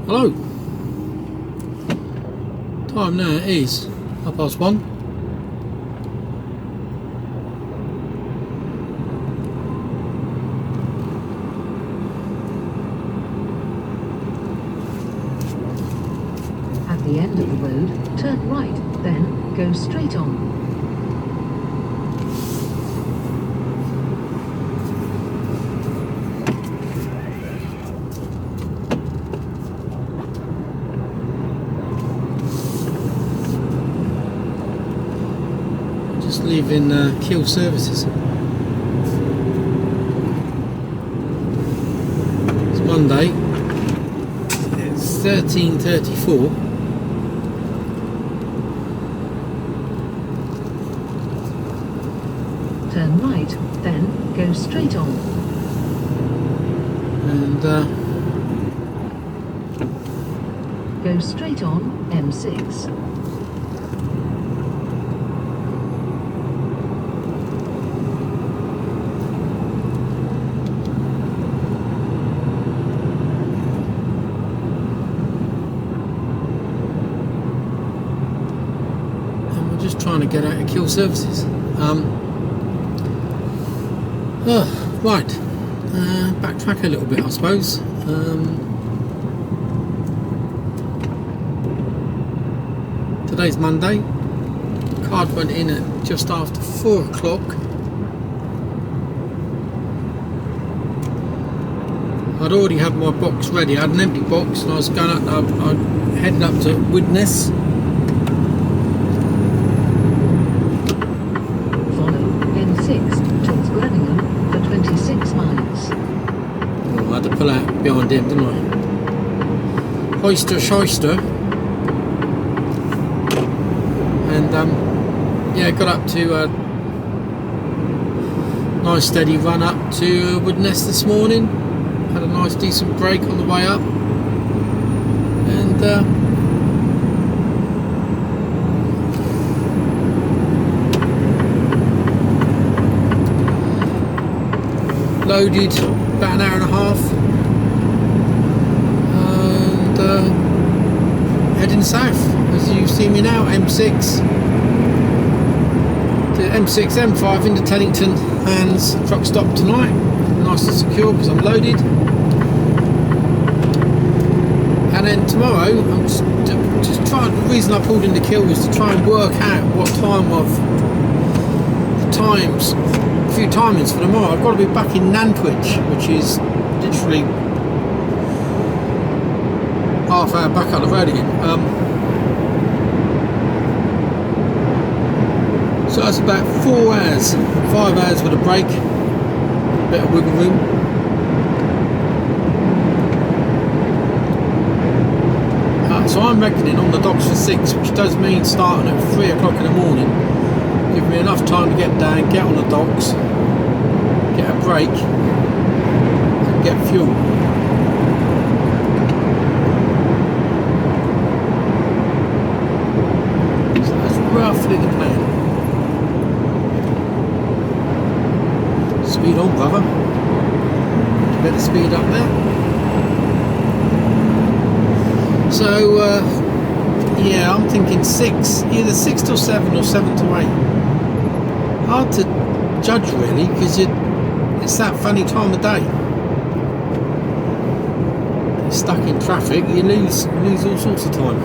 Hello. Time now is 1:30. At the end of the road, turn right, then go straight on. Just leaving Keele services. It's Monday. It's 13:34. Turn right, then go straight on. And go straight on M6. just trying to get out of Keele services. Right, backtrack a little bit, I suppose. Today's Monday. Card went in at just after 4 o'clock. I'd already had my box ready. I had an empty box and I was going up. I headed up to Widnes. For 26 miles. Oh, I had to pull out behind him, didn't I? Hoister, shyster. And yeah, got up to a nice steady run up to Widnes this morning. Had a nice decent break on the way up. And loaded about an hour and a half and heading south as you see me now. M6 to M6 M5 into Teddington, and truck stop tonight, nice and secure because I'm loaded. And then tomorrow I'm just trying, the reason I pulled into Keele was to try and work out what time a few timings for tomorrow. I've got to be back in Nantwich, which is literally half hour back up the road again. So that's about 4 hours, 5 hours with a break, a bit of wiggle room. So I'm reckoning on the docks for 6, which does mean starting at 3 o'clock in the morning. Give me enough time to get down, get on the docks, get a break, and get fuel. So that's roughly the plan. Speed on, brother. Better speed up there. So, yeah, I'm thinking 6, either 6 till 7 or 7 to 8. Hard to judge really, because it's that funny time of day. You're stuck in traffic, you lose all sorts of time.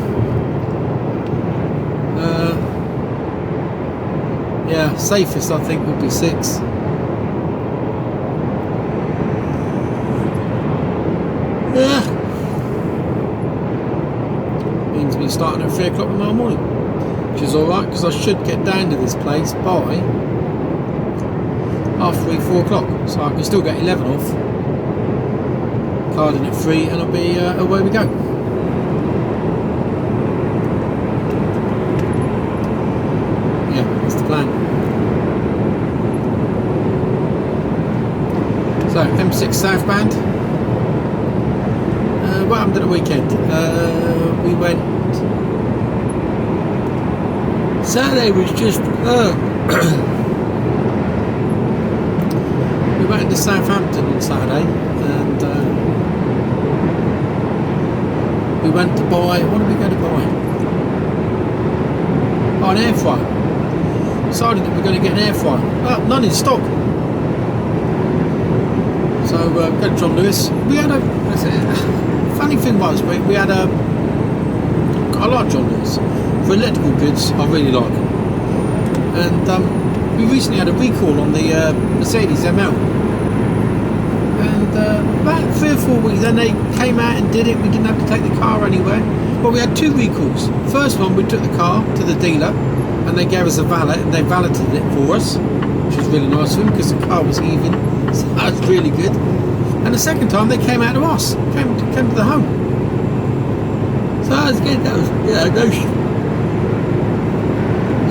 Yeah, safest I think would be 6. Yeah. Means me starting at 3 o'clock tomorrow morning, which is alright because I should get down to this place by half 3, 4 o'clock, so I can still get 11 off, card in at 3, and I'll be away we go. Yeah, that's the plan. So M6 southbound. What happened at the weekend? We went. Saturday was just. We went into Southampton on Saturday, and we went to buy, what did we go to buy? Oh, an air fryer. Decided that we're going to get an air fryer. Well, none in stock. So go to John Lewis. We had a funny thing was we had a. I like John Lewis for electrical goods. I really like them. And we recently had a recall on the Mercedes ML. And about 3 or 4 weeks, then they came out and did it. We didn't have to take the car anywhere. Well, we had 2 recalls. First one, we took the car to the dealer, and they gave us a valet, and they valeted it for us, which was really nice of them because the car was heaving. So that was really good. And the second time they came out to us, came to the home. So that was good. That was no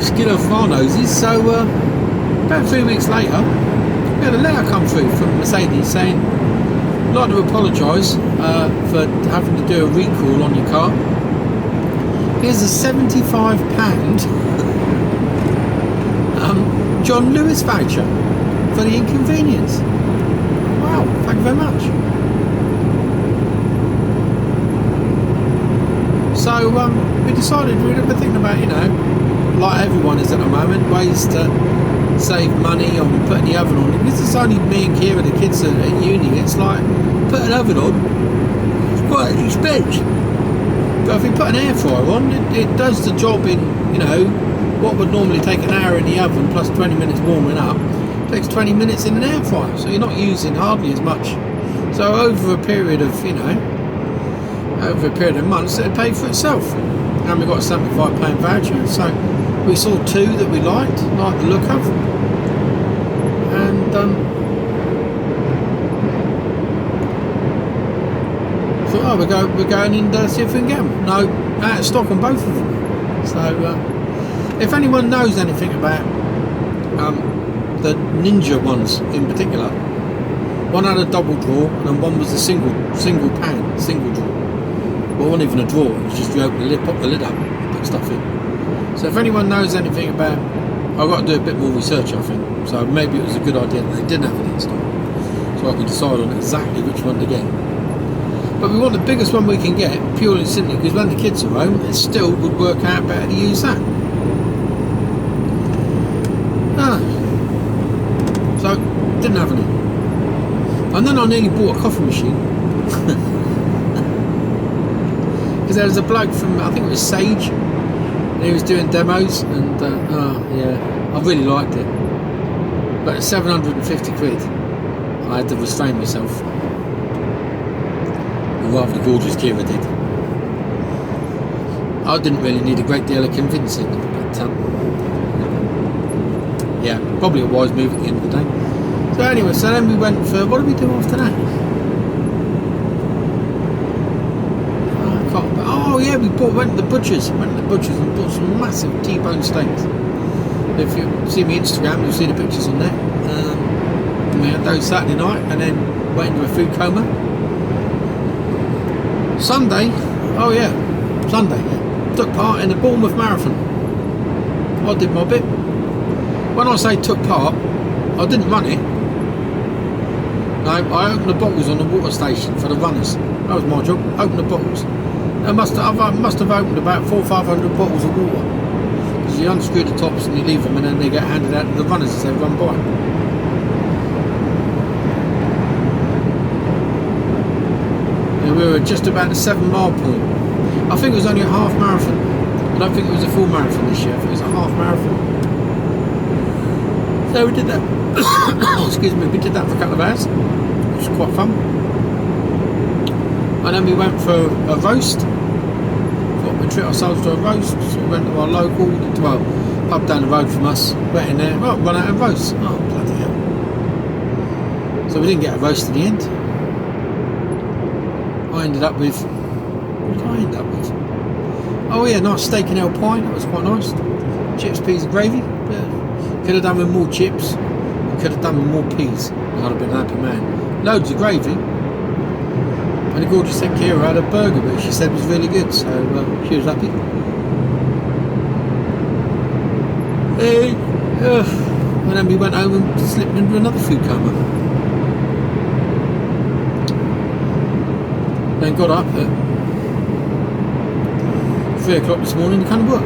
skin off our noses. So about 3 weeks later, we had a letter come through from Mercedes saying, "I'd like to apologise for having to do a recall on your car. Here's a £75 John Lewis voucher for the inconvenience." Wow, thank you very much. So we decided we were thinking about, like everyone is at the moment, ways to save money on putting the oven on. Because it's only me and Kira, the kids at uni, it's like, put an oven on, it's quite expensive. But if we put an air fryer on, it does the job in, what would normally take an hour in the oven plus 20 minutes warming up, takes 20 minutes in an air fryer. So you're not using hardly as much. So over a period of, over a period of months, it paid for itself. And we got a £75 voucher. So we saw 2 that we liked the look of. And thought, oh, we're going and see if we can get them. No, out of stock on both of them. So if anyone knows anything about the Ninja ones in particular, one had a double drawer and one was a single drawer. Well, it wasn't even a drawer, it was just you open the lid, pop the lid up and put stuff in. So if anyone knows anything about, I've got to do a bit more research, I think. So maybe it was a good idea that they didn't have it in stock, so I can decide on exactly which one to get. But we want the biggest one we can get, purely and simply because when the kids are home, it still would work out better to use that. So, didn't have any. And then I nearly bought a coffee machine. Because there was a bloke from, I think it was Sage, and he was doing demos, and yeah, I really liked it. But at 750 quid, I had to restrain myself. Rather the gorgeous Kira did. I didn't really need a great deal of convincing, but yeah, probably a wise move at the end of the day. So anyway, so then we went for, what did we do after that? Oh yeah, we went to the butchers and bought some massive T-bone steaks. If you see my Instagram, you'll see the pictures on there. We had those Saturday night and then went into a food coma. Sunday, took part in the Bournemouth Marathon. I did my bit. When I say took part, I didn't run it. No, I opened the bottles on the water station for the runners. That was my job, open the bottles. I must have opened about 400 or 500 bottles of water. Because you unscrew the tops and you leave them and then they get handed out to the runners as they run by. We were just about the 7 mile point. I think it was only a half marathon. I don't think it was a full marathon this year. I think it was a half marathon. So we did that. Excuse me, we did that for a couple of hours, which was quite fun. And then we went for a roast. Thought we'd treat ourselves to a roast. So we went to our local, pub down the road from us. Went in there, run out of roast. Oh, bloody hell. So we didn't get a roast in the end. I ended up with, what did I end up with? Oh yeah, nice steak and ale pie, that was quite nice. Chips, peas and gravy. Yeah. Could have done with more chips, could have done with more peas. I'd have been a happy man. Loads of gravy. And the gorgeous said Kira had a burger, which she said was really good, so she was happy. And then we went home and slipped into another food coma. Then got up at 3 o'clock this morning to come to work.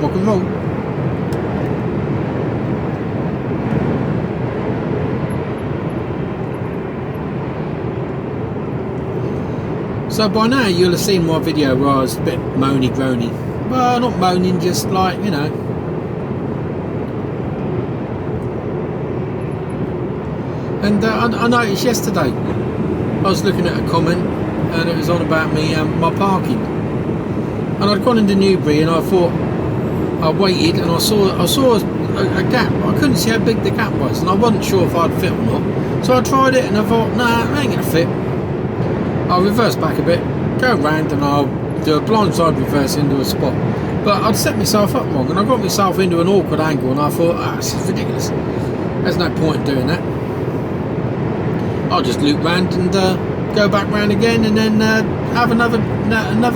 Rock and roll. So by now you'll have seen my video where I was a bit moany groany. Well, not moaning, just like, you know. And I noticed yesterday, I was looking at a comment and it was on about me, my parking. And I'd gone into Newbury and I thought, I waited and I saw a gap. I couldn't see how big the gap was and I wasn't sure if I'd fit or not. So I tried it and I thought, nah, it ain't gonna fit. I'll reverse back a bit, go round and I'll do a blindside reverse into a spot. But I'd set myself up wrong and I got myself into an awkward angle and I thought, this is ridiculous. There's no point in doing that. I'll just loop round and go back round again and then have another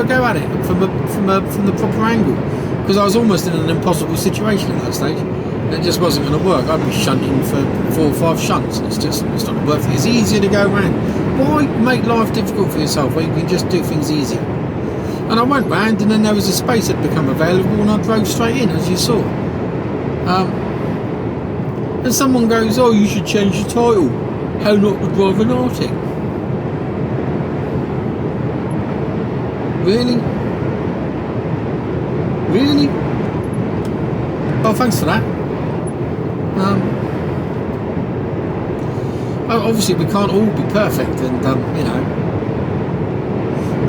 go at it from the proper angle. Because I was almost in an impossible situation at that stage. It just wasn't going to work. I'd be shunting for 4 or 5 shunts. It's not worth it. It's easier to go round. Why make life difficult for yourself where you can just do things easier? And I went round and then there was a space that had become available and I drove straight in, as you saw. And someone goes, oh, you should change your title. How not to drive an Arctic. Really? Really? Oh, thanks for that. Obviously we can't all be perfect and you know,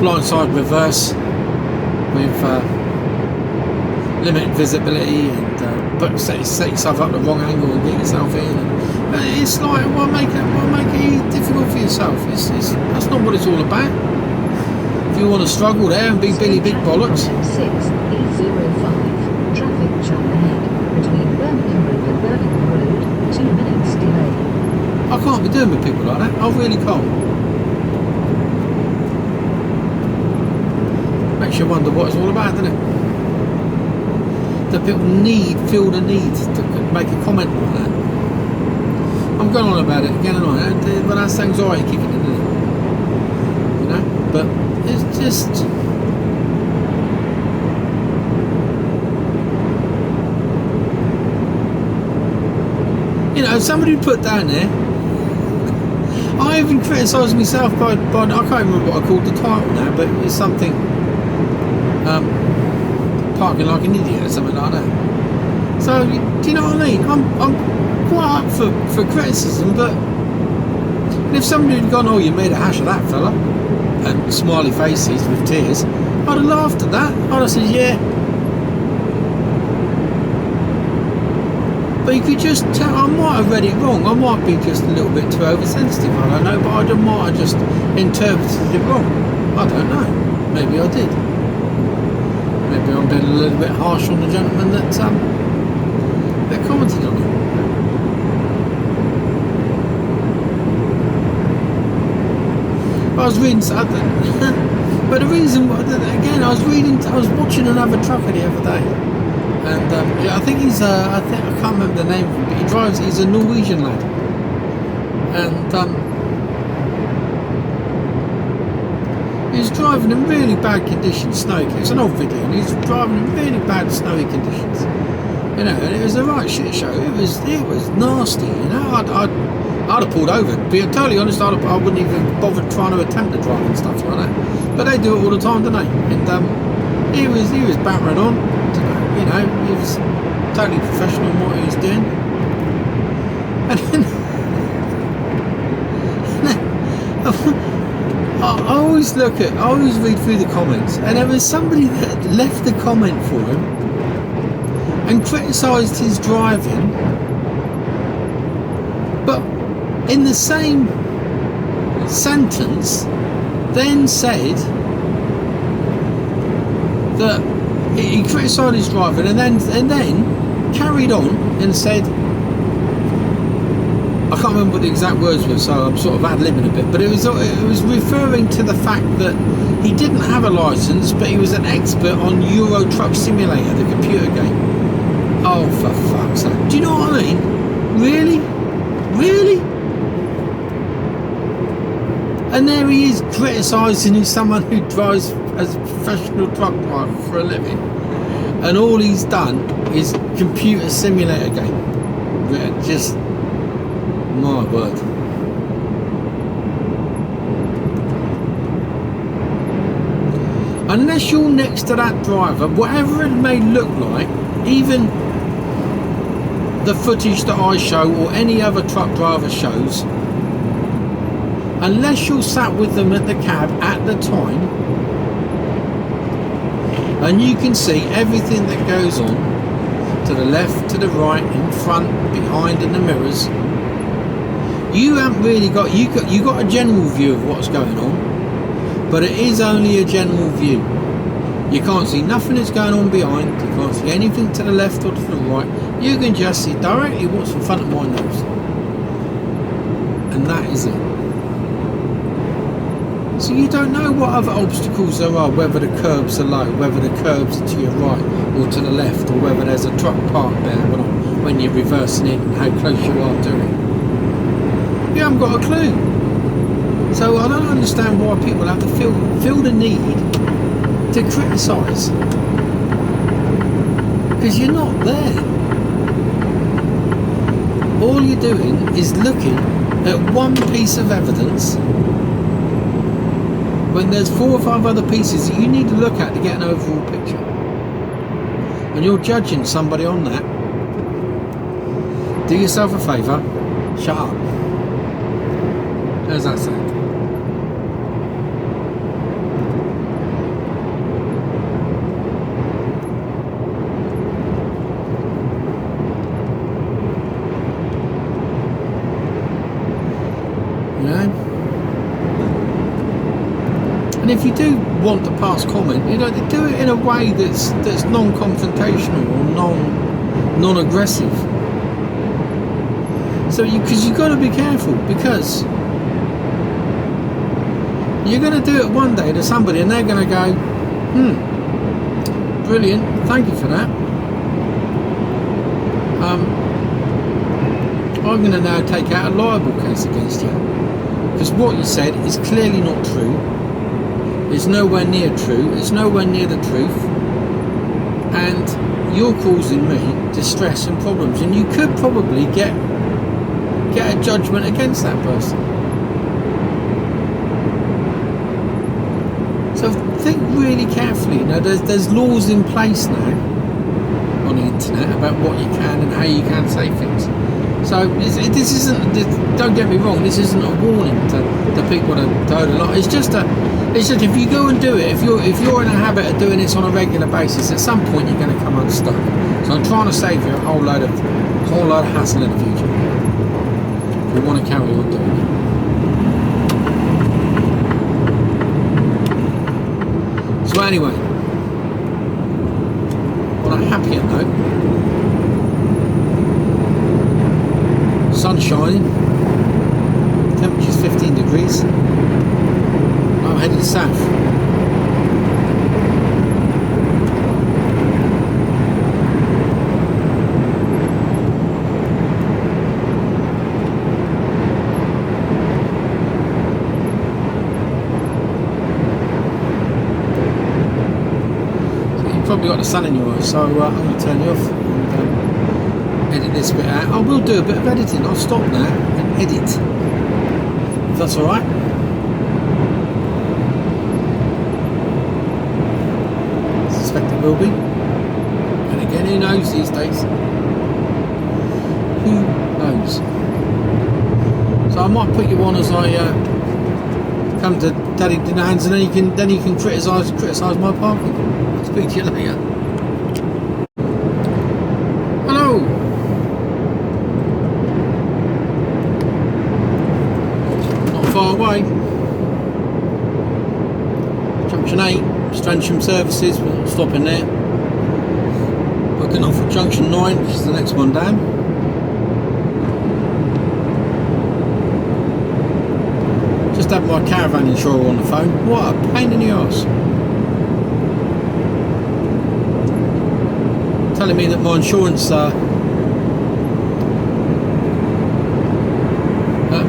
blindside reverse with limited visibility and set yourself up the wrong angle and get yourself in. And it's like, why make it difficult for yourself? That's not what it's all about. If you want to struggle there and be Billy Big Bollocks. 6E05 traffic jam ahead between Birmingham Road and Birmingham Road. 2 minutes delay. I can't be doing with people like that. I really can't. Makes you wonder what it's all about, doesn't it? That people feel the need to make a comment like that. I'm going on about it again and on, but that's anxiety kicking in, isn't it? You know? But it's just... You know, somebody put down there, I even criticised myself by I can't remember what I called the title now, but it's something parking like an idiot or something like that. So do you know what I mean? I'm quite up for criticism, but if somebody had gone, oh, you made a hash of that fella, and smiley faces with tears, I'd have laughed at that. I'd have said, yeah. But you could just tell, I might have read it wrong. I might be just a little bit too oversensitive. I don't know, but I might have just interpreted it wrong. I don't know. Maybe I did. Maybe I'm being a little bit harsh on the gentleman that commented on it. I was reading something, but the reason, again, I was watching another trucker the other day. And yeah, I think he's I can't remember the name of him, but he's a Norwegian lad. And he's driving in really bad conditions, snowy. It's an old video, and he's driving in really bad snowy conditions. You know, and it was a right shit show. It was nasty, you know. I'd have pulled over. To be totally honest, I wouldn't even bother trying to attempt to drive and stuff like that. But they do it all the time, don't they? And he was battering on. You know, he was totally professional in what he was doing. And then I always read through the comments, and there was somebody that left the comment for him and criticised his driving, but in the same sentence then said that he criticised his driving and then carried on and said, I can't remember what the exact words were, so I'm sort of ad-libbing a bit, but it was referring to the fact that he didn't have a licence, but he was an expert on Euro Truck Simulator, the computer game. Oh, for fuck's sake. Do you know what I mean? Really? Really? And there he is criticising someone who drives as a professional truck driver for a living, and all he's done is computer simulator game. Just my word. Unless you're next to that driver, whatever it may look like, even the footage that I show or any other truck driver shows, unless you're sat with them at the cab at the time and you can see everything that goes on to the left, to the right, in front, behind, in the mirrors, you haven't really got you got a general view of what's going on, but it is only a general view. You can't see nothing that's going on behind, you can't see anything to the left or to the right, you can just see directly what's in front of my nose, and that is it. So you don't know what other obstacles there are, whether the curbs are low, whether the curbs are to your right or to the left, or whether there's a truck parked there when you're reversing it, and how close you are to it. You haven't got a clue. So I don't understand why people have to feel the need to criticise, because you're not there. All you're doing is looking at one piece of evidence when there's 4 or 5 other pieces that you need to look at to get an overall picture, and you're judging somebody on that. Do yourself a favour, shut up. How's that sound? And if you do want to pass comment, do it in a way that's non-confrontational or non-aggressive. So because you've got to be careful, because you're going to do it one day to somebody and they're going to go, brilliant, thank you for that. I'm going to now take out a liable case against you, because what you said is clearly not true. It's nowhere near true. It's nowhere near the truth, and you're causing me distress and problems. And you could probably get a judgment against that person. So think really carefully. There's laws in place now on the internet about what you can and how you can say things. So this isn't. Don't get me wrong. This isn't a warning to people to toe the line. It's just if you go and do it, if you're in a habit of doing this on a regular basis, at some point you're going to come unstuck. So I'm trying to save you a whole load of hassle in the future. We want to carry on doing it. So anyway, on a happier note, sun shining, temperature's 15 degrees. I'm heading south. So you've probably got the sun in your eyes, so I'm going to turn you off and edit this bit out. I will do a bit of editing. I'll stop now and edit, if that's alright. It will be, and again, who knows these days? Who knows? So I might put you on as I come to Teddington hands, and then you can criticise my parking. I'll speak to you later. Hello. Not far away. Junction 8. Stransham services, we'll stop in there. Looking off at junction 9, which is the next one down. Just had my caravan insurer on the phone. What a pain in the arse. Telling me that my insurance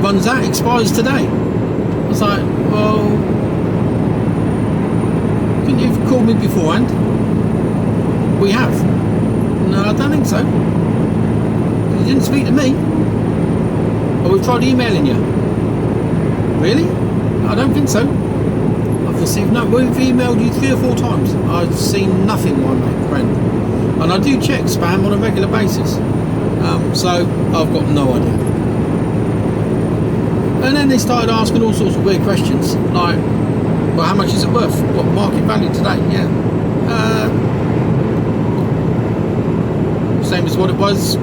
runs out, expires today. I was like, well, Shouldn't you have called me beforehand? We have. No, I don't think so. You didn't speak to me. Or we've tried emailing you. Really? I don't think so. I've received no. We've emailed you 3 or 4 times. I've seen nothing, my mate, friend. And I do check spam on a regular basis. So I've got no idea. And then they started asking all sorts of weird questions, like, well, how much is it worth? What market value today? Yeah. Same as what it was.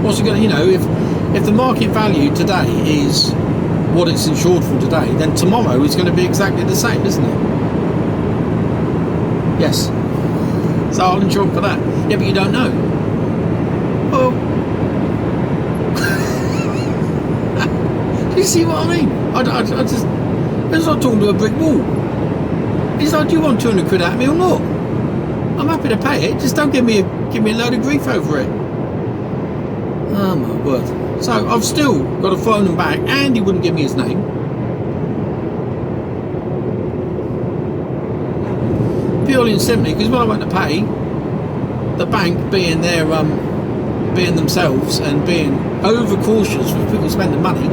What's it going to, you know, if the market value today is what it's insured for today, then tomorrow is going to be exactly the same, isn't it? Yes. So I'll insure for that. Yeah, but you don't know. Well, you see what I mean? I just, it's like talking to a brick wall. It's like, do you want 200 quid out of me or not? I'm happy to pay it. Just don't give me a load of grief over it. Oh my word. So I've still got to phone him back, and he wouldn't give me his name. Purely and simply because when I went to pay, the bank being their being themselves and being overcautious with people spending money,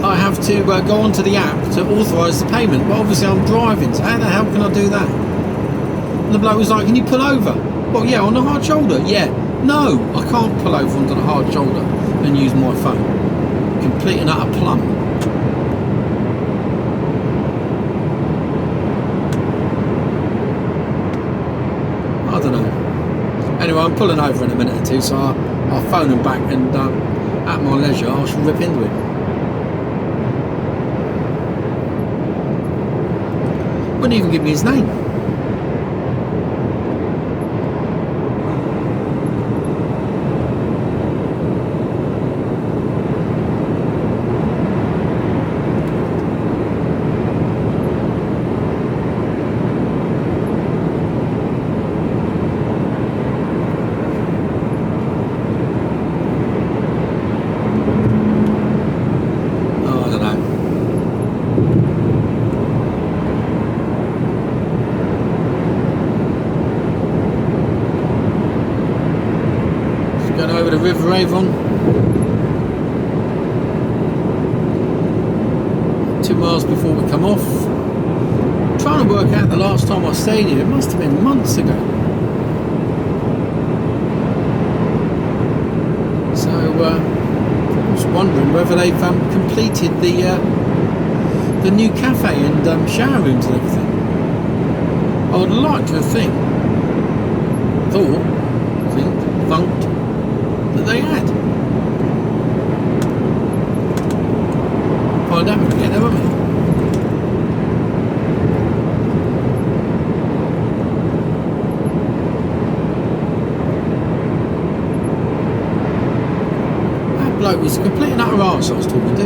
I have to go onto the app to authorise the payment. But obviously I'm driving, so how the hell can I do that? And the bloke was like, can you pull over? Well, yeah, on the hard shoulder. Yeah. No, I can't pull over onto the hard shoulder and use my phone. Complete and utter plum. I don't know. Anyway, I'm pulling over in a minute or two, so I'll phone him back, and at my leisure I shall rip into it. Wouldn't even give me his name. Over the River Avon, 2 miles before we come off. I'm trying to work out the last time I stayed here. It must have been months ago. So I was wondering whether they've completed the new cafe and shower rooms and everything. I would like to think that they had. Find out when we get there, won't we? That bloke was a complete and utter arse I was talking to.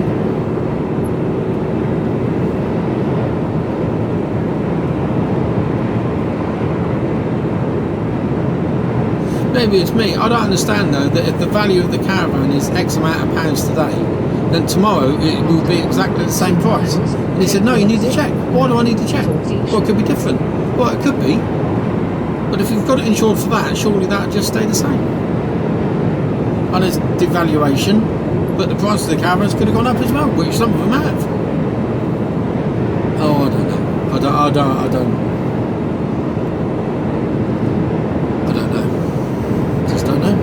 Maybe it's me. I don't understand though that if the value of the caravan is X amount of pounds today, then tomorrow it will be exactly the same price. And he said, no, you need to check. Why do I need to check? Well, it could be different. Well, it could be. But if you've got it insured for that, surely that would just stay the same. And there's devaluation, but the price of the caravans could have gone up as well, which some of them have. Oh, I don't know. I don't know. Just don't know.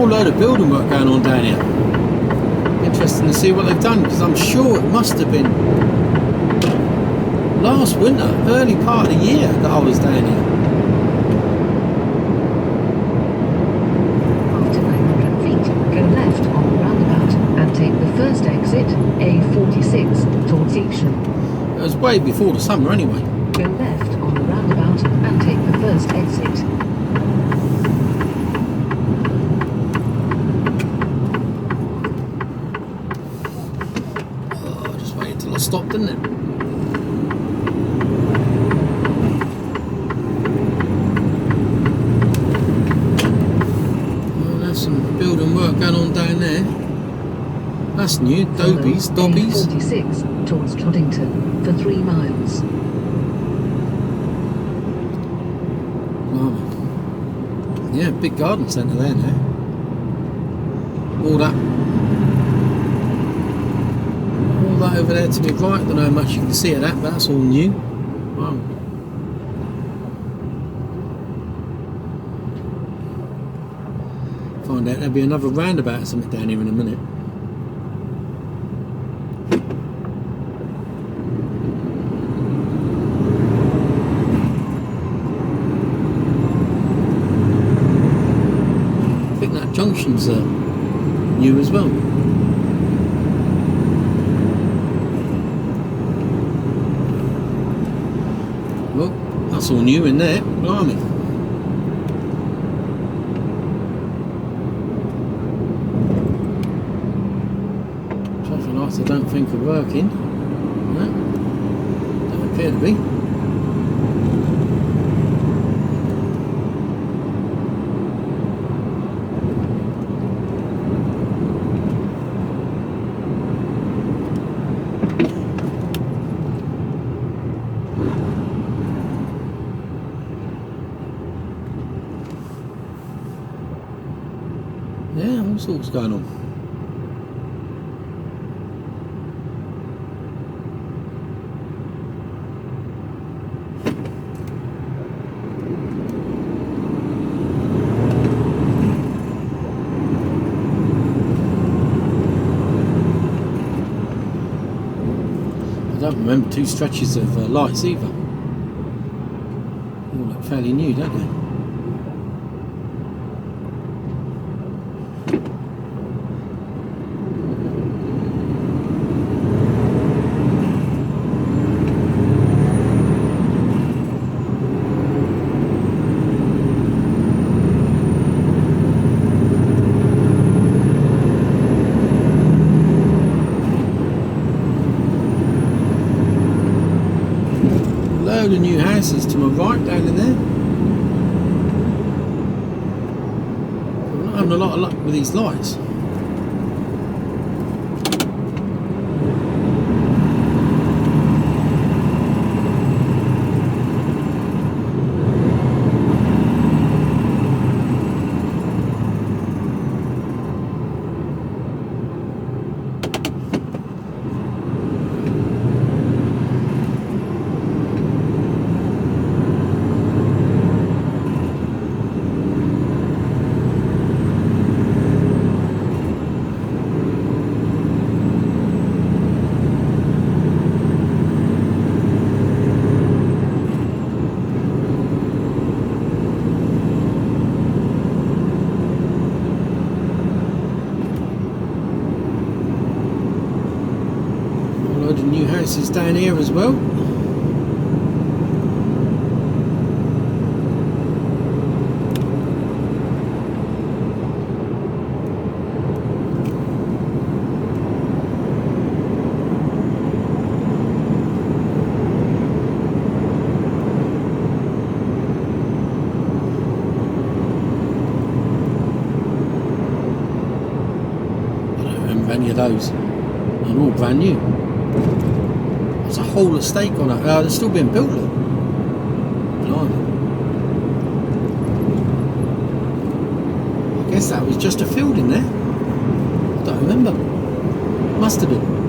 load of building work going on down here. Interesting to see what they've done, because I'm sure it must have been last winter, early part of the year that I was down here. After 900 feet, go left on the roundabout and take the first exit, A46, towards Evesham. It was way before the summer anyway. Go left on the roundabout and take the first exit. Oh, just waited till I stopped, didn't it? Oh, there's some building work going on down there. That's new. Dobbies. A46 towards Teddington for 3 miles. Yeah, big garden centre there now. All that over there to my right. Don't know how much you can see of that, but that's all new. Wow. Find out there'll be another roundabout or something down here in a minute. Junctions are new as well. Well, that's all new in there. Blimey. Traffic lights I don't think are working. No, don't appear to be. Yeah, all sorts going on. I don't remember 2 stretches of lights either. They all look fairly new, don't they? Load of new houses to my right down in there. I'm not having a lot of luck with these lights. New houses down here as well. I don't remember any of those. They're all brand new. There's a whole estate on it. They're still being built. Look. Blimey. I guess that was just a field in there. I don't remember. Must have been.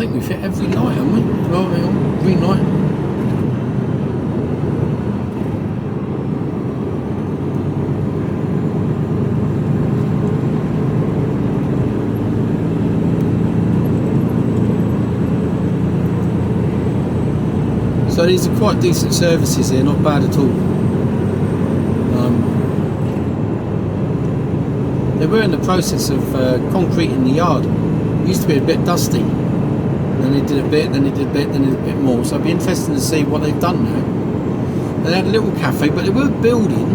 think we've hit every light, haven't we? Well, hang on, green light. So these are quite decent services here, not bad at all. They were in the process of concreting the yard. It used to be a bit dusty. Then they did a bit, then they did a bit, then they did a bit more. So it'd be interesting to see what they've done now. They had a little cafe, but they were building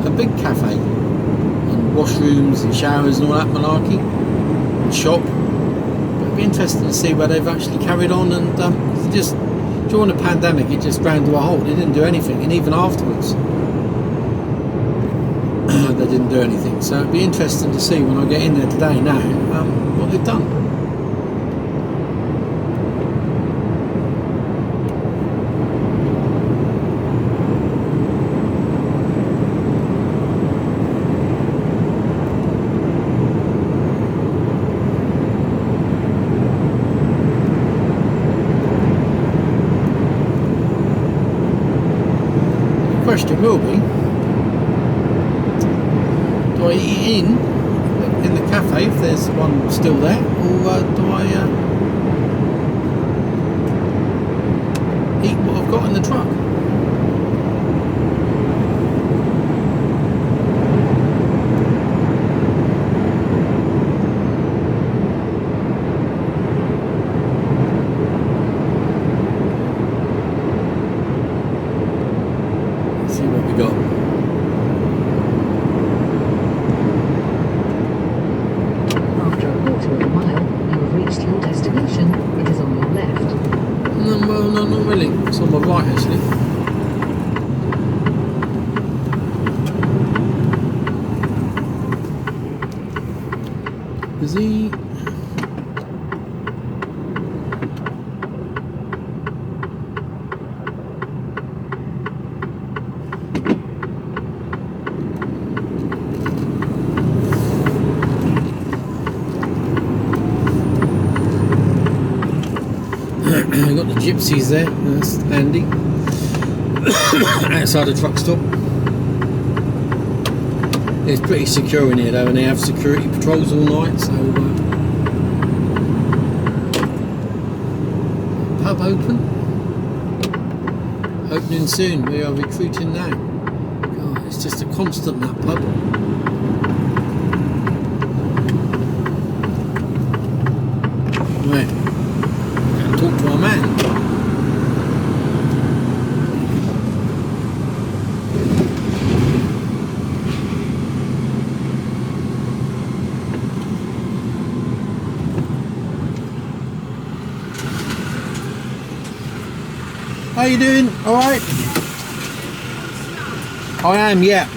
a big cafe. And washrooms and showers and all that malarkey. And shop. But it'd be interesting to see where they've actually carried on. And just during the pandemic, it just ground to a halt. They didn't do anything. And even afterwards, they didn't do anything. So it'd be interesting to see when I get in there today now what they've done. The question will be, do I eat in the cafe if there's one still there, or do I eat what I've got in the truck? Let's see what we got. Your destination, it is on your left. No, well, no, not really. It's on my right, actually. Is he? I've got the gypsies there, that's handy. Outside the truck stop. It's pretty secure in here though, and they have security patrols all night, so pub open. Opening soon, we are recruiting now. God, it's just a constant, that pub. Right. Talk to our man. How you doing? All right? I am, yeah.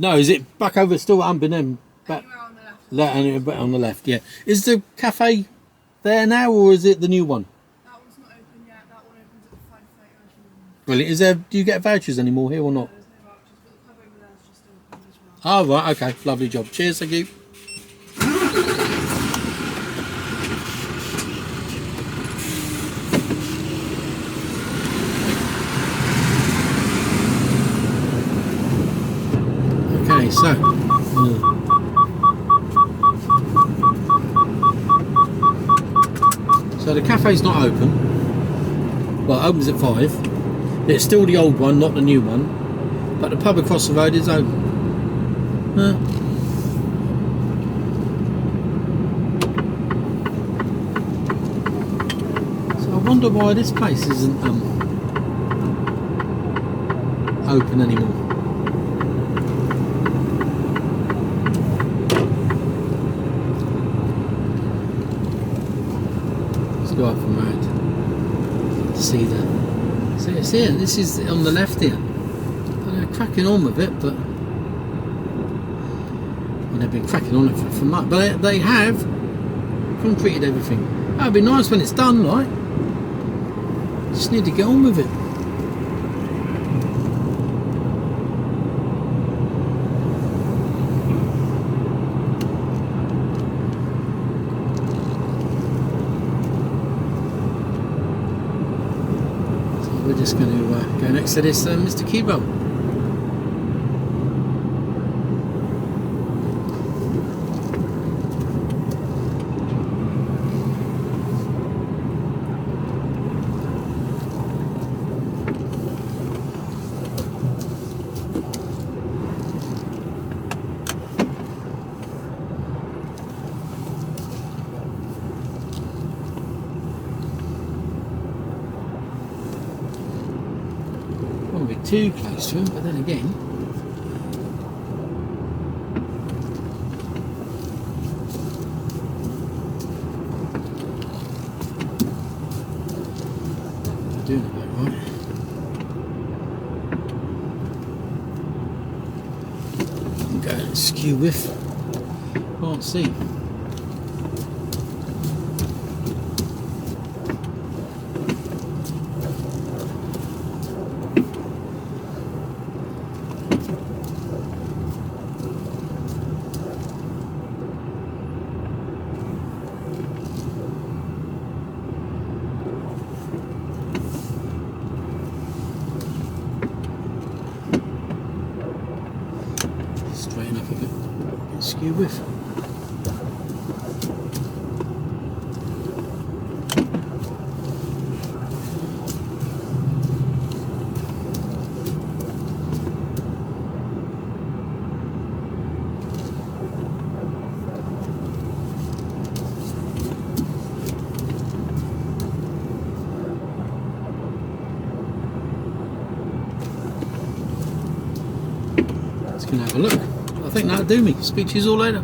No, is it back over still at Unbenen? Back on the left. On the left, yeah. Is the cafe there now, or is it the new one? That one's not open yet. That one opens at 5:30. Brilliant. Is there? Do you get vouchers anymore here or not? There's no vouchers, but the pub over there is just opened as well. Oh right, okay, lovely job. Cheers, thank you. Okay, so the cafe's not open. Well, it opens at 5. It's still the old one, not the new one. But the pub across the road is open. So I wonder why this place isn't open anymore. Go up and round to see the. So it's here. This is on the left here. But they're cracking on with it, but they've been cracking on it for months. But they have concreted everything. That'd be nice when it's done, right? Just need to get on with it. So we're just going to go next to this Mr. Keele. Won't be too close to him, but then again, I'm doing about right. I'm going skew with. Can't see. Straighten up a bit, skew with. Let's go and have a look. I think that'll do me. Speak to you all later.